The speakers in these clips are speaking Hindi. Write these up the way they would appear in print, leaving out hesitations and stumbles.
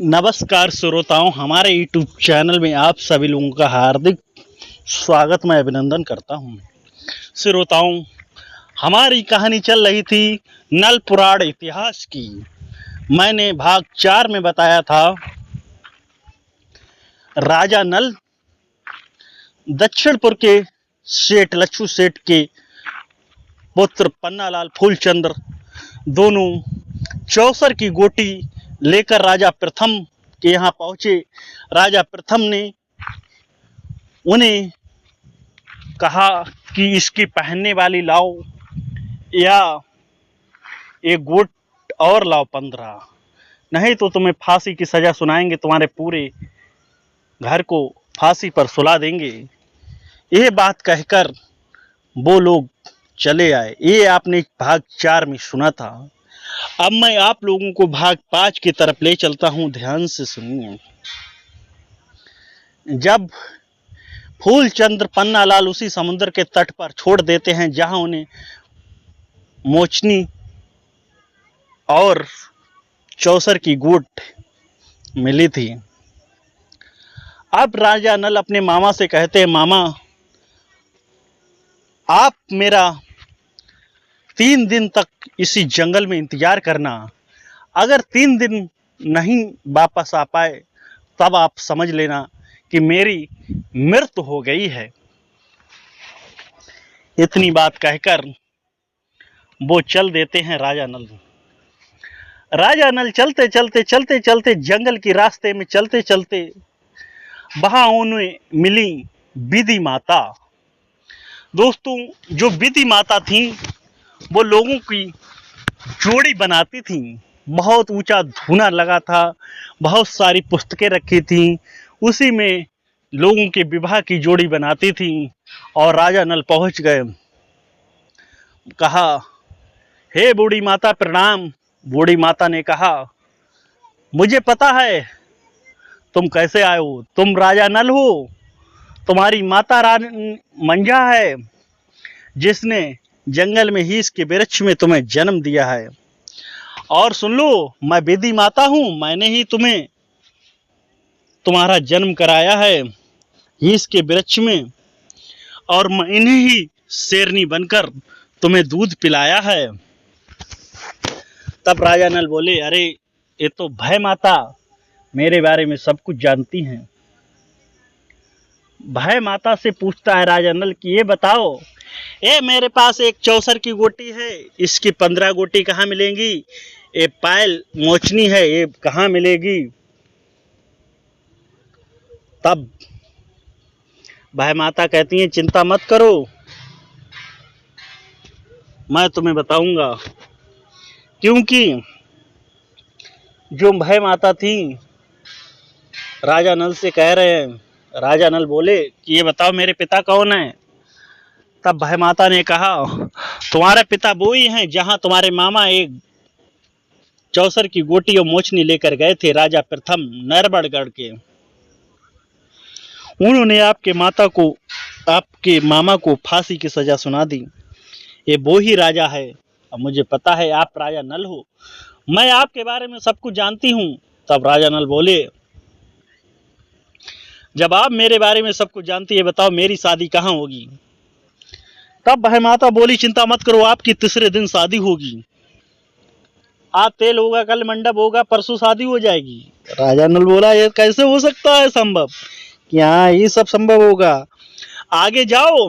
नमस्कार श्रोताओं, हमारे यूट्यूब चैनल में आप सभी लोगों का हार्दिक स्वागत मैं अभिनंदन करता हूं। श्रोताओं, हमारी कहानी चल रही थी नल पुराण इतिहास की। मैंने भाग 4 में बताया था राजा नल दक्षिणपुर के सेठ लच्छू सेठ के पुत्र पन्नालाल फूलचंद्र दोनों चौसर की गोटी लेकर राजा प्रथम के यहाँ पहुंचे। राजा प्रथम ने उन्हें कहा कि इसकी पहनने वाली लाओ या एक गोट और लाओ 15, नहीं तो तुम्हें फांसी की सजा सुनाएंगे, तुम्हारे पूरे घर को फांसी पर सुला देंगे। यह बात कहकर वो लोग चले आए। ये आपने भाग 4 में सुना था। अब मैं आप लोगों को भाग 5 की तरफ ले चलता हूं, ध्यान से सुनिए। जब फूलचंद्र पन्नालाल उसी समुद्र के तट पर छोड़ देते हैं जहां उन्हें मोचनी और चौसर की गोट मिली थी। अब राजा नल अपने मामा से कहते हैं, मामा आप मेरा 3 दिन तक इसी जंगल में इंतजार करना। अगर 3 दिन नहीं वापस आ पाए तब आप समझ लेना कि मेरी मृत्यु हो गई है। इतनी बात कहकर वो चल देते हैं राजा नल। राजा नल चलते चलते जंगल के रास्ते में चलते चलते वहां उन्हें मिली विधि माता। दोस्तों, जो विधि माता थी वो लोगों की जोड़ी बनाती थी। बहुत ऊंचा धूना लगा था, बहुत सारी पुस्तकें रखी थी, उसी में लोगों के विवाह की जोड़ी बनाती थी। और राजा नल पहुंच गए। कहा, हे बूढ़ी माता प्रणाम। बूढ़ी माता ने कहा, मुझे पता है तुम कैसे आए हो, तुम राजा नल हो। तुम्हारी माता रानी मंजा है जिसने जंगल में हीस के वृक्ष में तुम्हें जन्म दिया है। और सुन लो, मैं विधि माता हूं, मैंने ही तुम्हें तुम्हारा जन्म कराया है हीस के वृक्ष में, और मैंने ही शेरनी बनकर तुम्हें दूध पिलाया है। तब राजा नल बोले, अरे ये तो भय माता मेरे बारे में सब कुछ जानती हैं। भय माता से पूछता है राजा नल कि ये बताओ, मेरे पास एक चौसर की गोटी है, इसकी 15 गोटी कहाँ मिलेंगी? ये पायल मोचनी है, ये कहाँ मिलेगी? तब भय माता कहती है, चिंता मत करो, मैं तुम्हें बताऊंगा। क्योंकि जो भय माता थी राजा नल से कह रहे हैं। राजा नल बोले कि ये बताओ मेरे पिता कौन है? तब भय माता ने कहा, तुम्हारे पिता वो ही हैं जहां तुम्हारे मामा एक चौसर की गोटी और मोचनी लेकर गए थे, राजा प्रथम नरबड़गढ़ के। उन्होंने आपके मामा को फांसी की सजा सुना दी। ये वो ही राजा है। अब मुझे पता है आप राजा नल हो, मैं आपके बारे में सब कुछ जानती हूं। तब राजा नल बोले, जब आप मेरे बारे में सब कुछ जानती है, बताओ मेरी शादी कहाँ होगी? तब भय माता बोली, चिंता मत करो, आपकी तीसरे दिन शादी होगी। आज तेल होगा, कल मंडप होगा, परसों शादी हो जाएगी। राजा नल बोला, ये कैसे हो सकता है संभव? कि हाँ, ये सब संभव होगा। आगे जाओ,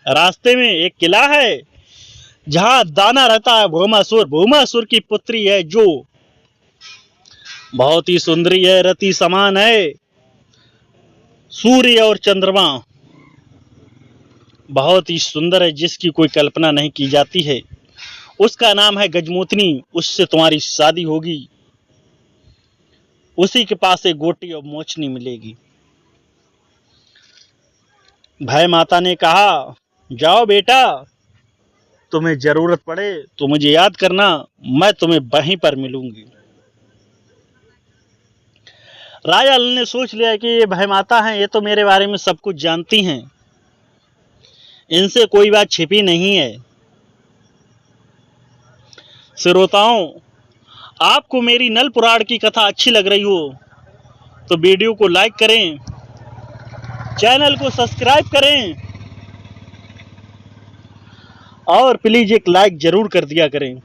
रास्ते में एक किला है जहां दाना रहता है भौमासुर। भौमासुर की पुत्री है जो बहुत ही सुंदरी है, रति समान है। सूर्य और चंद्रमा बहुत ही सुंदर है, जिसकी कोई कल्पना नहीं की जाती है। उसका नाम है गजमोतनी, उससे तुम्हारी शादी होगी। उसी के पास एक गोटी और मोचनी मिलेगी। भय माता ने कहा, जाओ बेटा, तुम्हें जरूरत पड़े तो मुझे याद करना, मैं तुम्हें वहीं पर मिलूंगी। राजा ने सोच लिया कि ये भय माता हैं, ये तो मेरे बारे में सब कुछ जानती हैं, इनसे कोई बात छिपी नहीं है। श्रोताओं, आपको मेरी नल पुराण की कथा अच्छी लग रही हो तो वीडियो को लाइक करें, चैनल को सब्सक्राइब करें और प्लीज एक लाइक जरूर कर दिया करें।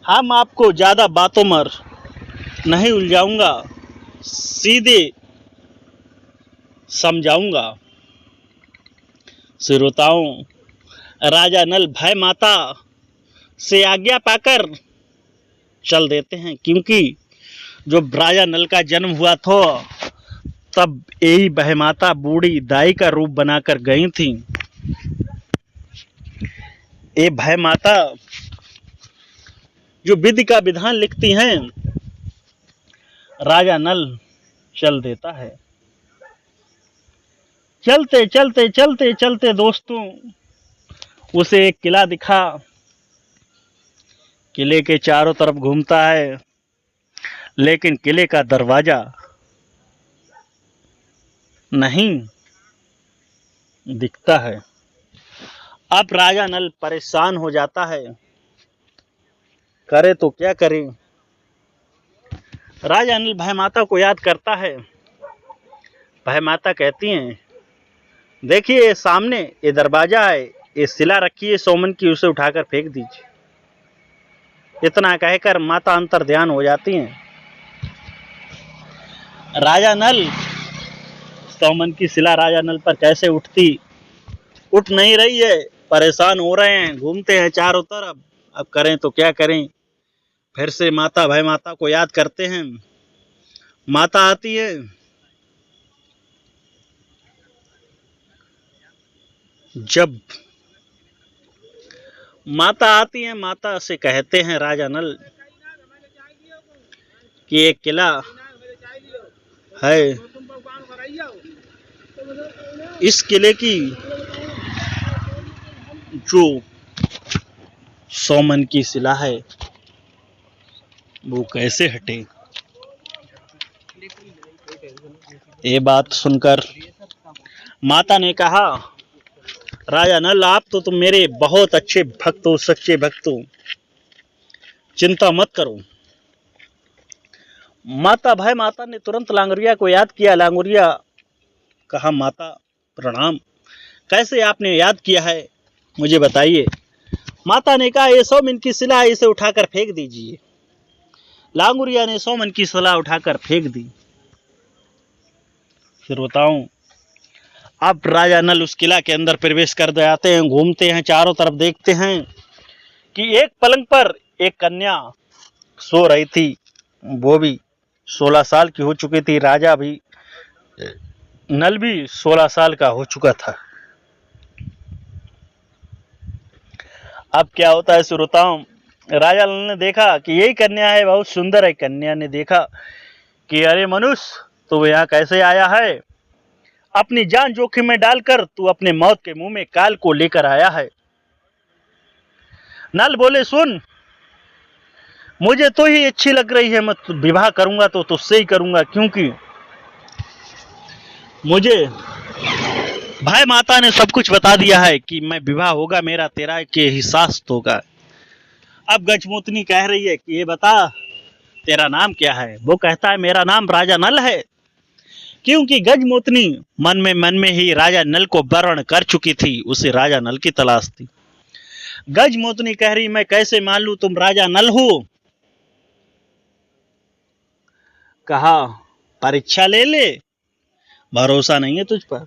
हम आपको ज़्यादा बातों में नहीं उलझाऊंगा, सीधे समझाऊंगा। श्रोताओं, राजा नल भय माता से आज्ञा पाकर चल देते हैं, क्योंकि जब राजा नल का जन्म हुआ था तब यही भय माता बूढ़ी दाई का रूप बनाकर गई थी। ये भय माता जो विधि का विधान लिखती हैं, राजा नल चल देता है। चलते चलते चलते चलते दोस्तों उसे एक किला दिखा। किले के चारों तरफ घूमता है, लेकिन किले का दरवाजा नहीं दिखता है। अब राजा नल परेशान हो जाता है, करे तो क्या करे। राजा नल भय माता को याद करता है। भय माता कहती हैं, देखिए सामने ये दरवाजा है, ये शिला रखी है सोमन की, उसे उठाकर फेंक दीजिए। इतना कहकर माता अंतर ध्यान हो जाती हैं। राजा नल, सोमन की शिला राजा नल पर कैसे उठ नहीं रही है। परेशान हो रहे हैं, घूमते हैं चारों तरफ, अब करें तो क्या करें। फिर से माता भय माता को याद करते हैं। माता आती है, जब माता आती है माता से कहते हैं राजा नल कि एक किला है, इस किले की जो सोमन की शिला है वो कैसे हटे। ये बात सुनकर माता ने कहा, राजा नल आप तो तुम मेरे बहुत अच्छे भक्त हो, सच्चे भक्त हो, चिंता मत करो। माता भय माता ने तुरंत लांगुरिया को याद किया। लांगुरिया कहा, माता प्रणाम, कैसे आपने याद किया है मुझे बताइए। माता ने कहा, ये सोमन की शिला है, इसे उठाकर फेंक दीजिए। लांगुरिया ने सोमन की शिला उठाकर फेंक दी। फिर बताऊं, अब राजा नल उस किला के अंदर प्रवेश कर जाते हैं। घूमते हैं चारों तरफ, देखते हैं कि एक पलंग पर एक कन्या सो रही थी। वो भी 16 साल की हो चुकी थी। राजा भी, नल भी 16 साल का हो चुका था। अब क्या होता है श्रोताओं, राजा नल ने देखा कि यही कन्या है, बहुत सुंदर है। कन्या ने देखा कि अरे मनुष्य, तो यहाँ कैसे आया है। अपनी जान जोखिम में डालकर तू अपने मौत के मुंह में काल को लेकर आया है। नल बोले, सुन, मुझे तो ही अच्छी लग रही है, मैं विवाह करूंगा तो तुझसे ही करूंगा, क्योंकि मुझे भाई माता ने सब कुछ बता दिया है कि मैं विवाह होगा मेरा तेरा के ही साथ होगा। अब गजमोतनी कह रही है कि ये बता तेरा नाम क्या है। वो कहता है, मेरा नाम राजा नल है, क्योंकि गजमोतनी मन में ही राजा नल को वर्ण कर चुकी थी, उसे राजा नल की तलाश थी। गजमोतनी कह रही, मैं कैसे मान लूं तुम राजा नल हो। कहा, परीक्षा ले ले, भरोसा नहीं है तुझ पर।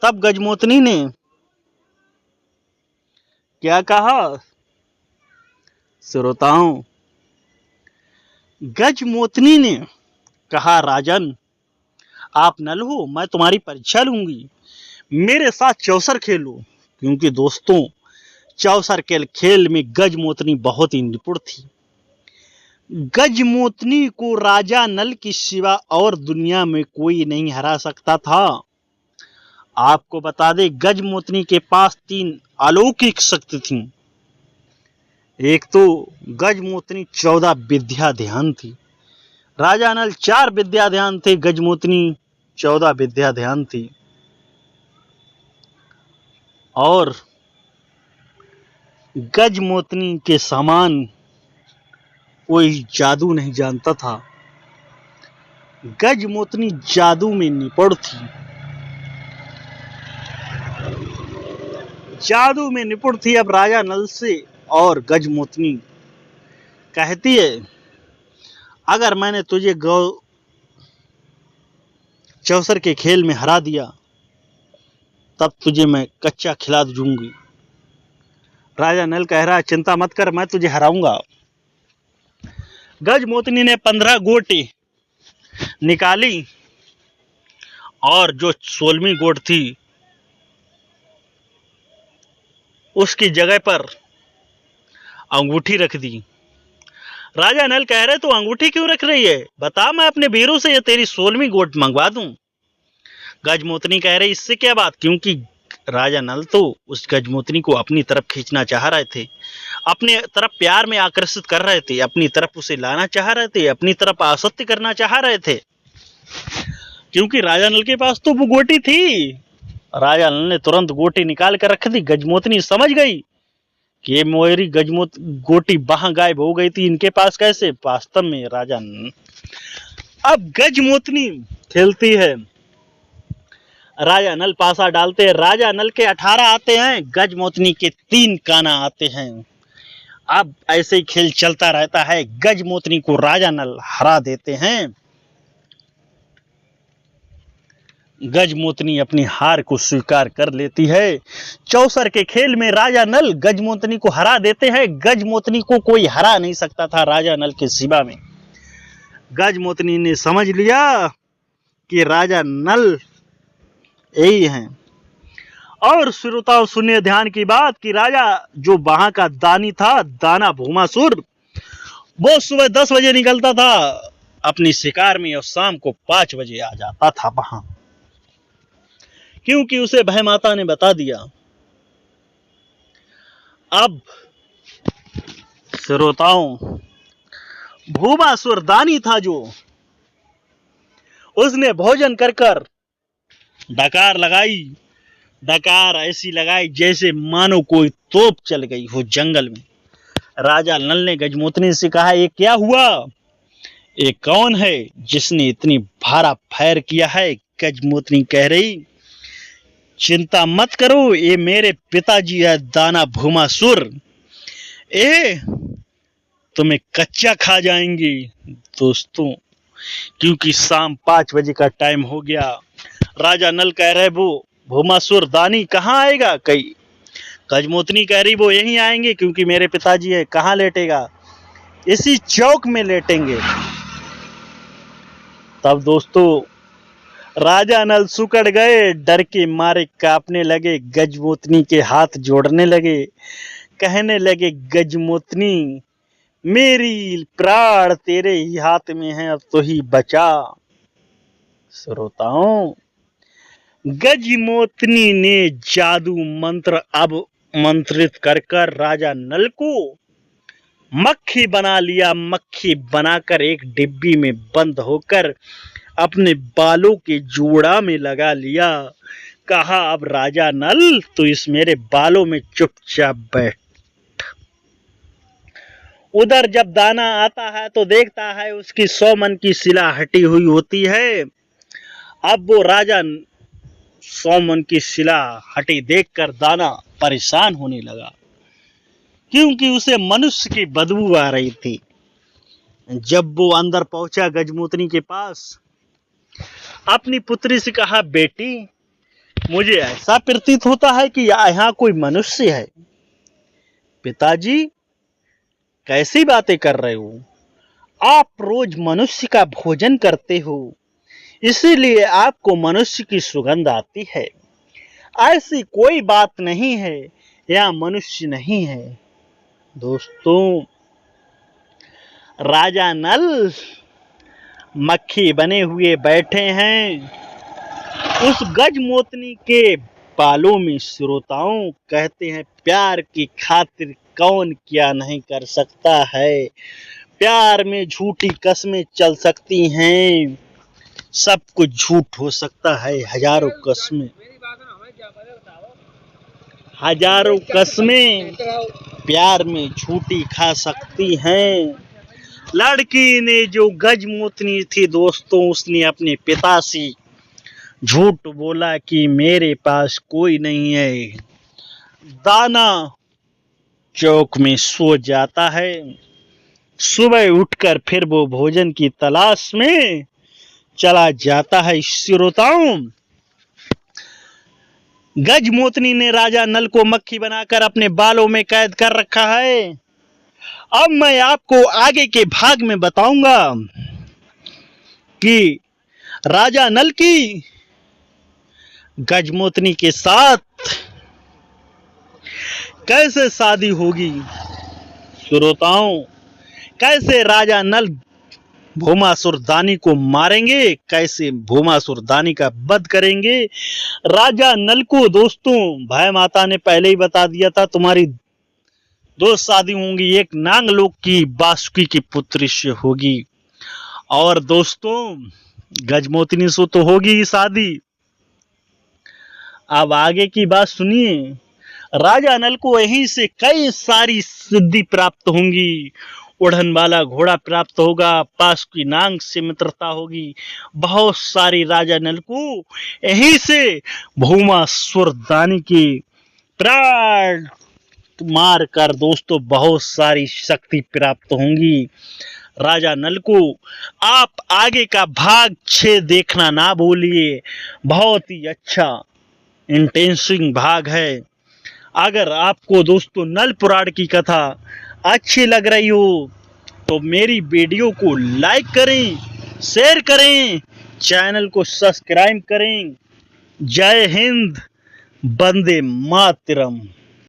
तब गजमोतनी ने क्या कहा श्रोताओं, गजमोतनी ने कहा, राजन आप नल हो, मैं तुम्हारी परीक्षा लूंगी, मेरे साथ चौसर खेलो। क्योंकि दोस्तों, चौसर के खेल में गजमोतनी बहुत ही निपुण थी। गजमोतनी को राजा नल की सिवा और दुनिया में कोई नहीं हरा सकता था। आपको बता दें, गजमोतनी के पास 3 अलौकिक शक्ति थी। एक तो गजमोतनी 14 विद्या ध्यान थी। राजा नल 4 विद्या ध्यान थे, गजमोतनी 14 विद्या ध्यान थी। और गजमोतनी के समान कोई जादू नहीं जानता था। गजमोतनी जादू में निपुण थी। जादू में निपुण थी। अब राजा नल से और गजमोतनी कहती है, अगर मैंने तुझे गौ चौसर के खेल में हरा दिया तब तुझे मैं कच्चा खिला दूंगी। राजा नल कह रहा है, चिंता मत कर, मैं तुझे हराऊंगा। गजमोतनी ने 15 गोटी निकाली और जो 16वीं गोट थी उसकी जगह पर अंगूठी रख दी। राजा नल कह रहे, तू अंगूठी क्यों रख रही है? बता, मैं अपने वीरों से ये तेरी 16वीं गोट मंगवा दूं। गजमोतनी कह रही, इससे क्या बात? क्योंकि राजा नल तो उस गजमोतनी को अपनी तरफ खींचना चाह रहे थे, अपनी तरफ प्यार में आकर्षित कर रहे थे, अपनी तरफ उसे लाना चाह रहे थे, अपनी तरफ आसक्त करना चाह रहे थे, क्योंकि राजा नल के पास तो वो गोटी थी। राजा नल ने तुरंत गोटी निकाल कर रख दी। गजमोतनी समझ गई कि ये मोहरी गोटी वहां गायब हो गई थी, इनके पास कैसे? वास्तव में राजा नल। अब गजमोतनी खेलती है, राजा नल पासा डालते हैं। राजा नल के 18 आते हैं, गजमोतनी के 3 काना आते हैं। अब ऐसे ही खेल चलता रहता है। गजमोतनी को राजा नल हरा देते हैं। गजमोतनी अपनी हार को स्वीकार कर लेती है। चौसर के खेल में राजा नल गजमोतनी को हरा देते हैं। गजमोतनी को कोई हरा नहीं सकता था राजा नल के सिवा में। गजमोतनी ने समझ लिया कि राजा नल यही हैं। और श्रोताओं सुनिए ध्यान की बात कि राजा जो वहां का दानी था, दाना भूमासुर, वो सुबह 10 बजे निकलता था अपनी शिकार में और शाम को 5 बजे आ जाता था वहां, क्योंकि उसे भय माता ने बता दिया। अब श्रोताओं, भूमासुर दानी था जो, उसने भोजन कर कर डकार लगाई। डकार ऐसी लगाई जैसे मानो कोई तोप चल गई हो जंगल में। राजा नल ने गजमोतनी से कहा, ये क्या हुआ? ये कौन है जिसने इतनी भारा फैर किया है? गजमोतनी कह रही, चिंता मत करो, ये मेरे पिताजी है दाना भूमासुर। ए तुम्हें कच्चा खा जाएंगी दोस्तों, क्योंकि शाम 5 बजे का टाइम हो गया। राजा नल कह रहे, वो भूमासुर दानी कहाँ आएगा? कई गजमोतनी कह रही, वो यहीं आएंगे क्योंकि मेरे पिताजी है। कहाँ लेटेगा? इसी चौक में लेटेंगे। तब दोस्तों राजा नल सुकड़ गए, डर के मारे कांपने लगे, गजमोतनी के हाथ जोड़ने लगे, कहने लगे, गजमोतनी मेरी प्राण तेरे ही हाथ में है, अब तो ही बचा। श्रोताओं, गजमोतनी ने जादू मंत्र अब मंत्रित कर कर राजा नल को मक्खी बना लिया। मक्खी बनाकर एक डिब्बी में बंद होकर अपने बालों के जोड़ा में लगा लिया। कहा, अब राजा नल तो इस मेरे बालों में चुपचाप बैठ। उधर जब दाना आता है तो देखता है उसकी 100 मन की शिला हटी हुई होती है। अब वो राजा 100 मन की शिला हटी देखकर दाना परेशान होने लगा, क्योंकि उसे मनुष्य की बदबू आ रही थी। जब वो अंदर पहुंचा गजमोतनी के पास, अपनी पुत्री से कहा, बेटी मुझे ऐसा प्रतीत होता है कि यहाँ कोई मनुष्य है। पिताजी कैसी बातें कर रहे हो? आप रोज मनुष्य का भोजन करते हो, इसीलिए आपको मनुष्य की सुगंध आती है। ऐसी कोई बात नहीं है, यह मनुष्य नहीं है। दोस्तों, राजा नल मक्खी बने हुए बैठे हैं उस गजमोतनी के बालों में। श्रोताओं कहते हैं, प्यार की खातिर कौन क्या नहीं कर सकता है। प्यार में झूठी कस्में चल सकती हैं, सब कुछ झूठ हो सकता है। हजारों कस्में प्यार में झूठी खा सकती हैं। लड़की ने जो गजमोतनी थी दोस्तों, उसने अपने पिता से झूठ बोला कि मेरे पास कोई नहीं है। दाना चौक में सो जाता है। सुबह उठकर फिर वो भोजन की तलाश में चला जाता है। श्रोताओं, गजमोतनी ने राजा नल को मक्खी बनाकर अपने बालों में कैद कर रखा है। अब मैं आपको आगे के भाग में बताऊंगा कि राजा नल की गजमोतनी के साथ कैसे शादी होगी। श्रोताओं, कैसे राजा नल भूमासुर दानी को मारेंगे, कैसे भूमासुर दानी का वध करेंगे। राजा नल को दोस्तों भाई माता ने पहले ही बता दिया था, तुम्हारी दो शादी होंगी, एक नागलोक की बासुकी की पुत्री से होगी, और दोस्तों गजमोतनी से तो होगी ही शादी। अब आगे की बात सुनिए। राजा नल को यहीं से कई सारी सिद्धि प्राप्त होंगी। उड़न वाला घोड़ा प्राप्त होगा, पास की नांग से मित्रता होगी, बहुत सारी राजा नल को यहीं से भूमासुर दानी की प्राण मार कर दोस्तों बहुत सारी शक्ति प्राप्त होंगी राजा नल को। आप आगे का भाग 6 देखना ना भूलिए, बहुत ही अच्छा इंटेंसिंग भाग है। अगर आपको दोस्तों नल पुराण की कथा अच्छी लग रही हो तो मेरी वीडियो को लाइक करें, शेयर करें, चैनल को सब्सक्राइब करें। जय हिंद, वंदे मातरम।